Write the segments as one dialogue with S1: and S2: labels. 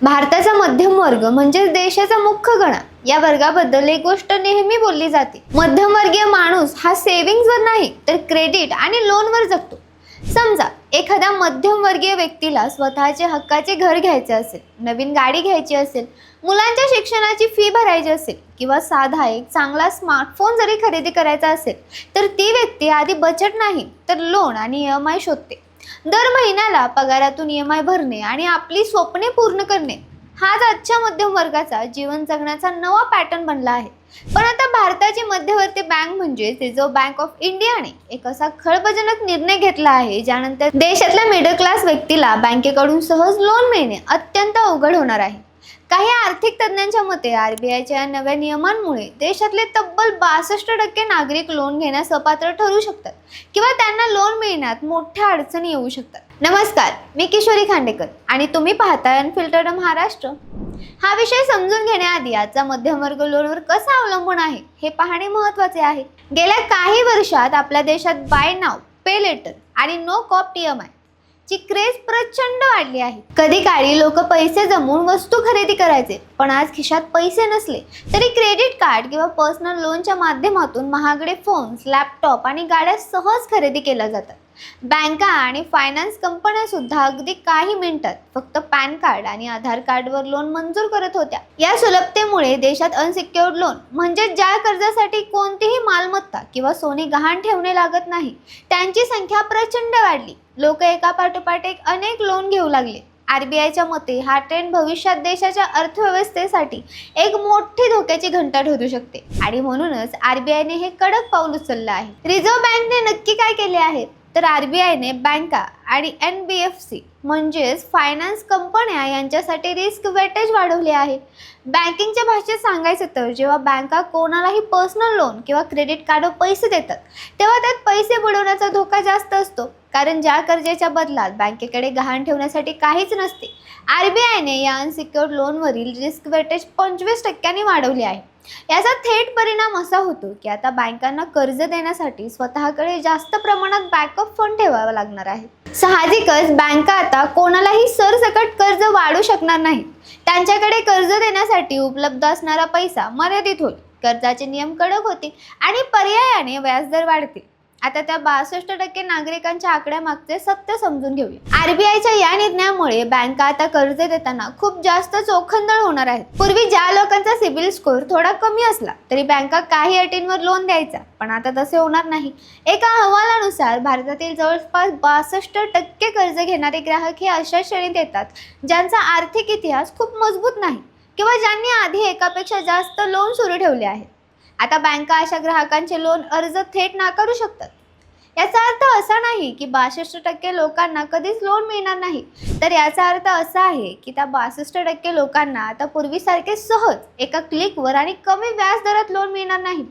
S1: भारताचा मध्यम वर्ग म्हणजे देशाचा मुख्य कणा. या वर्गाबद्दल एक गोष्ट नेहमी बोलली जाते. मध्यमवर्गीय माणूस हा सेव्हिंग्जवर नाही तर क्रेडिट आणि लोनवर जगतो. समजा एखाद्या मध्यमवर्गीय व्यक्तीला स्वतःचे हक्काचे घर घ्यायचे असेल, नवीन गाडी घ्यायची असेल, मुलांच्या शिक्षणाची फी भरायची असेल किंवा साधा एक चांगला स्मार्टफोन जरी खरेदी करायचा असेल, तर ती व्यक्ती आधी बचत नाही तर लोन आणि EMI शोधते. दर महिन्याला पगारातून EMI भरणे आणि आपली स्वप्ने पूर्ण करणे हाच आजच्या मध्यम वर्गाचा जीवन जगण्याचा नवा पॅटर्न बनला आहे. पण आता भारताची मध्यवर्ती बँक म्हणजे रिझर्व्ह बँक ऑफ इंडियाने एक असा खळबळजनक निर्णय घेतला आहे, ज्यानंतर देशातल्या मिडल क्लास व्यक्तीला बँकेकडून सहज लोन मिळणे अत्यंत अवघड होणार आहे. काही आर्थिक तज्ञांच्या मते RBIच्या या नव्या नियमांमुळे देशातले तब्बल 62% नागरिक लोन घेण्यास अपात्र ठरू शकतात किंवा त्यांना लोन मिळण्यात मोठ्या अडचणी येऊ शकतात. नमस्कार, मी किशोरी खांडेकर आणि तुम्ही पाहताय अनफिल्टर्ड महाराष्ट्र. हा विषय समजून घेण्याआधी आजचा मध्यमवर्ग लोनवर कसा अवलंबून आहे हे पाहणे महत्त्वाचे आहे. गेल्या काही वर्षात आपल्या देशात बाय नाव पे लेटर आणि नो कॉस्ट EMI ची क्रेज प्रचंड वाढली आहे. कधी काळी लोक पैसे जमवून वस्तू खरेदी करायचे, पण आज खिशात पैसे नसले तरी क्रेडिट कार्ड किंवा पर्सनल लोनच्या माध्यमातून महागडे फोन्स, लॅपटॉप आणि गाड्या सहज खरेदी केल्या जातात. बँका आणि फायनान्स कंपन्या सुद्धा अगदी काही मिनिटात फक्त पॅन कार्ड आणि आधार कार्डवर लोन मंजूर करत होत्या. या सुलभतेमुळे देशात अनसिक्युअर्ड लोन म्हणजे ज्या कर्जासाठी कोणतीही मालमत्ता किंवा सोने गहाण ठेवणे लागत नाही, त्यांची संख्या प्रचंड वाढली. लोक एका पाठोपाठ एक अनेक लोन घेऊ लागले. RBIच्या मते हा ट्रेंड भविष्यात देशाच्या अर्थव्यवस्थेसाठी एक मोठी धोक्याची घंटा ठरू शकते आणि म्हणूनच RBIने हे कडक पाऊल उचललं आहे. रिझर्व्ह बँकने नक्की काय केले आहे तर RBIने बँका आणि NBFC म्हणजेच फायनान्स कंपन्या यांच्यासाठी रिस्क वेटेज वाढवले आहे. बँकिंगच्या भाषेत सांगायचं तर जेव्हा बँका कोणालाही पर्सनल लोन किंवा क्रेडिट कार्डवर पैसे देतात तेव्हा त्यात पैसे बुडवण्याचा धोका जास्त असतो, कारण ज्या कर्जाच्या बदलात बँकेकडे गहाण ठेवण्यासाठी काहीच नसते. RBIने या अनसिक्युअर्ड लोनवरील रिस्क वेटेज 25% वाढवले आहे. याचा थेट परिणाम असा होतो की आता बँकांना कर्ज देण्यासाठी स्वतःकडे जास्त प्रमाणात बॅकअप फंड ठेवावा लागणार आहे. साहजिकच बँका आता कोणालाही सरसकट कर्ज वाढू शकणार नाहीत. त्यांच्याकडे कर्ज देण्यासाठी उपलब्ध असणारा पैसा मर्यादित होईल, कर्जाचे नियम कडक होतील आणि पर्यायाने व्याजदर वाढतील. आता त्या 62% नागरिकांच्या आकड्यामागचे सत्य समजून घेऊया. RBIच्या या निर्णयामुळे बँका आता कर्ज देताना खूप जास्त चोखंदळ होणार आहेत. पूर्वी ज्या लोकांचा सिबिल स्कोअर थोडा कमी असला तरी बँका काही अटींवर लोन द्यायचा, पण आता तसे होणार नाही. एका अहवालानुसार भारतातील जवळपास 62% कर्ज घेणारे ग्राहक हे अशा श्रेणीत येतात ज्यांचा आर्थिक इतिहास खूप मजबूत नाही किंवा ज्यांनी आधी एकापेक्षा जास्त लोन सुरू ठेवले आहेत. आता बँका अशा ग्राहकांचे लोन अर्ज थेट नाकारू शकतात. याचा अर्थ असा नाही की 62% लोकांना कधीच लोन मिळणार नाही, तर याचा अर्थ असा आहे की त्या 62% लोकांना आता पूर्वीसारखे सहज एका क्लिकवर आणि कमी व्याज दरात लोन मिळणार नाही.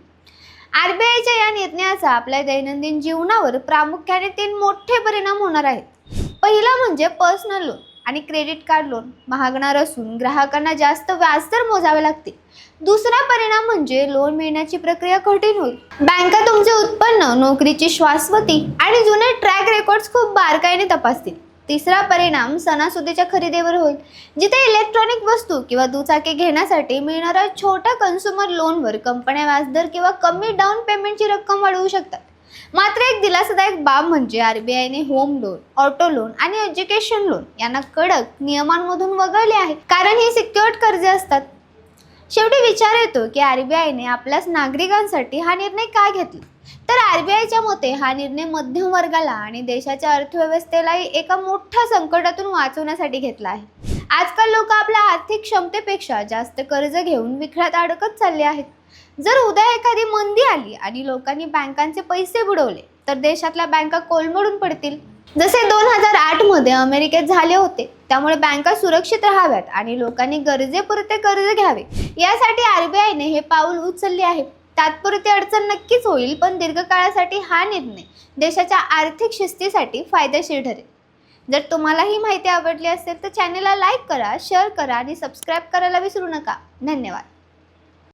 S1: RBIच्या या निर्णयाचा आपल्या दैनंदिन जीवनावर प्रामुख्याने 3 मोठे परिणाम होणार आहेत. पहिला म्हणजे पर्सनल लोन आणि क्रेडिट कार्ड लोन महागणार असून ग्राहकांना जास्त व्याजदर मोजावे लागतील. दुसरा परिणाम म्हणजे लोन मिळण्याची प्रक्रिया कठीण होईल. बँका तुमचे उत्पन्न, नोकरीची शाश्वती आणि जुने ट्रॅक रेकॉर्ड्स खूप बारकाईने तपासतील. तिसरा परिणाम सणासुदीच्या खरेदीवर होईल. जिथे इलेक्ट्रॉनिक वस्तू किंवा दुचाकी घेण्यासाठी मिळणाऱ्या छोट्या कन्झ्युमर लोनवर कंपन्या व्याजदर किंवा कमी डाऊन पेमेंटची रक्कम वाढवू शकतात. मात्र एक दिलासादायक बाब म्हणजे RBIने होम लोन, ऑटो लोन आणि एज्युकेशन लोन यांना कडक नियमांमधून वगळले आहे, कारण ही सिक्युअर्ड कर्जे असतात. शेवटी विचार येतो की RBIने आपल्याच नागरिकांसाठी हा निर्णय का घेतला. तर RBIच्या मते हा निर्णय मध्यम वर्गाला आणि देशाच्या अर्थव्यवस्थेलाही एका मोठ्या संकटातून वाचवण्यासाठी घेतला आहे. आजकाल लोक आपल्या आर्थिक क्षमतेपेक्षा जास्त कर्ज घेऊन विखळ्यात अडकत चालले आहेत. जर उद्या एखादी मंदी आली आणि लोकांनी बँकांचे पैसे बुडवले तर देशातल्या बँका कोलमडून पडतील, जसे 2008 मध्ये अमेरिकेत झाले होते. त्यामुळे बँका सुरक्षित राहाव्यात आणि लोकांनी गरजेपुरते कर्ज घ्यावे यासाठी RBIने हे पाऊल उचलले आहे. तात्पुरती अडचण नक्कीच होईल, पण दीर्घकाळासाठी हा निर्णय देशाच्या आर्थिक शिस्तीसाठी फायदेशीर ठरेल. जर तुम्हाला ही माहिती आवडली असेल तर चॅनलला लाईक करा, शेअर करा आणि सबस्क्राईब करायला विसरू नका. धन्यवाद.